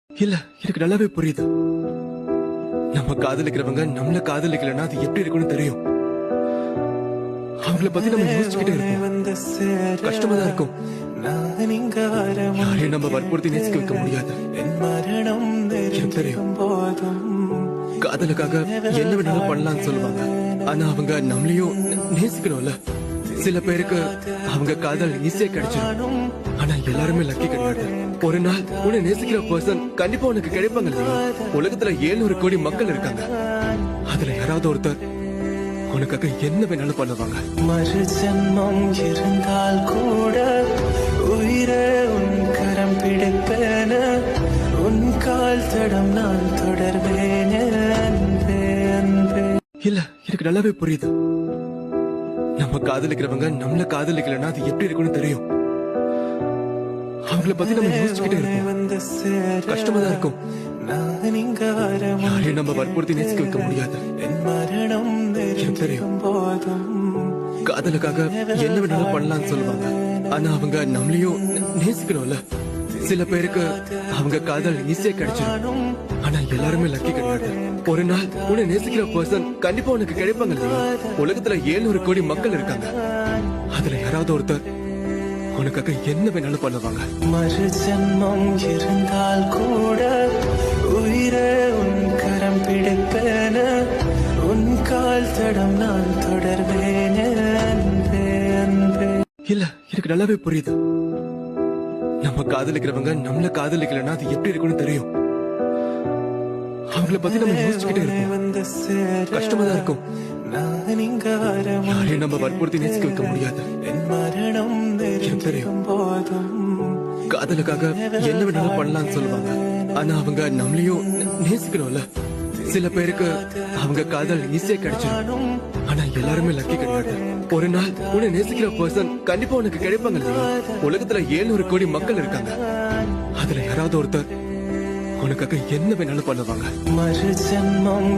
இல்ல, எனக்கு நல்லாவே புரியுது. நம்ம காதலிக்கிறவங்க நம்மள காதலிக்கலன்னா அது எப்படி இருக்கும்னு தெரியும். அவங்கள பத்தி நம்ம யோசிச்சுக்கிட்டே இருப்போம். கஷ்டமா தான் இருக்கும். யாரையும் நம்ம வற்புறுத்தி நேசிக்க வைக்க முடியாது. எனக்கு தெரியும். காதலுக்காக என்ன வேணாலும் பண்ணலாம்னு சொல்லுவாங்க. ஆனா அவங்க நம்மளையும் நேசிக்கணும்ல. சில பேருக்கு அவங்க காதல் ஈஸியா கிடைச்சிடும். ஆனா எல்லாருமே லக்கி கிடையாது. ஒரு நாள் உன்னை நேசிக்கிற பர்சன் கண்டிப்பா உனக்கு கிடைப்பாங்க இல்லையா? உலகத்துல 700 கோடி மக்கள் இருக்காங்க. அதுல யாராவது ஒருத்தர் உனக்காக என்ன வேணாலும் பண்ணுவாங்க. மறு ஜென்மம் இருந்தால் கூட உயிரே உன் கரம் பிடிப்பேன, உன் கால் தடம் நான் தொடர்வேனே அன்பே அன்பே. இல்ல, எனக்கு நல்லாவே புரியுது. நம்ம காதலிக்கிறவங்க நம்மள காதலிக்கலன்னா அது எப்படி இருக்கும்னு தெரியும். அவங்கள பத்தி நம்ம யோசிச்சுக்கிட்டே இருப்போம். கஷ்டமா தான் இருக்கும். யாரையும் நம்ம வற்புறுத்தி நேசிக்க வைக்க முடியாது. எனக்கு தெரியும். காதலுக்காக என்ன வேணாலும் பண்ணலாம்னு சொல்லுவாங்க. ஆனா அவங்க நம்மளையும் நேசிக்கணும்ல. சில பேருக்கு அவங்க காதல் ஈஸியா கிடைச்சிடும். ஆனா எல்லாருமே லக்கி கிடையாது. ஒரு நாள் உன்னை நேசிக்கிற பர்சன் கண்டிப்பா உனக்கு கிடைப்பாங்க இல்லையா? உலகத்துல 700 கோடி மக்கள் இருக்காங்க. அதுல யாராவது ஒருத்தர் உனக்காக என்ன வேணாலும் பண்ணுவாங்க. மறு ஜென்மம் இருந்தால் கூட உயிரே உன் கரம் பிடிப்பேன, உன் கால் தடம் நான் தொடர்வேனே அன்பே அன்பே. இல்ல, எனக்கு நல்லாவே புரியுது. நம்ம காதலிக்கிறவங்க நம்மள காதலிக்கலன்னா அது எப்படி இருக்கும்னு தெரியும். அவங்கள பத்தி நம்ம யோசிச்சுக்கிட்டே இருப்போம். கஷ்டமா தான் இருக்கும். யாரையும் நம்ம வற்புறுத்தி நேசிக்க வைக்க முடியாது. எனக்கு தெரியும். காதலுக்காக என்ன வேணாலும் பண்ணலாம்னு சொல்லுவாங்க. ஆனா அவங்க நம்மளையும் நேசிக்கணும்ல. சில பேருக்கு அவங்க காதல் ஈஸியா கிடைச்சிடும். ஆனா எல்லாருமே லக்கி கிடையாது. ஒரு நாள் உன்னை நேசிக்கிற பர்சன் கண்டிப்பா உனக்கு கிடைப்பாங்க இல்லையா? உலகத்துல 700 கோடி மக்கள் இருக்காங்க. அதுல யாராவது ஒருத்தர் உனக்காக என்ன வேணாலும் பண்ணுவாங்க. மறு ஜென்மம்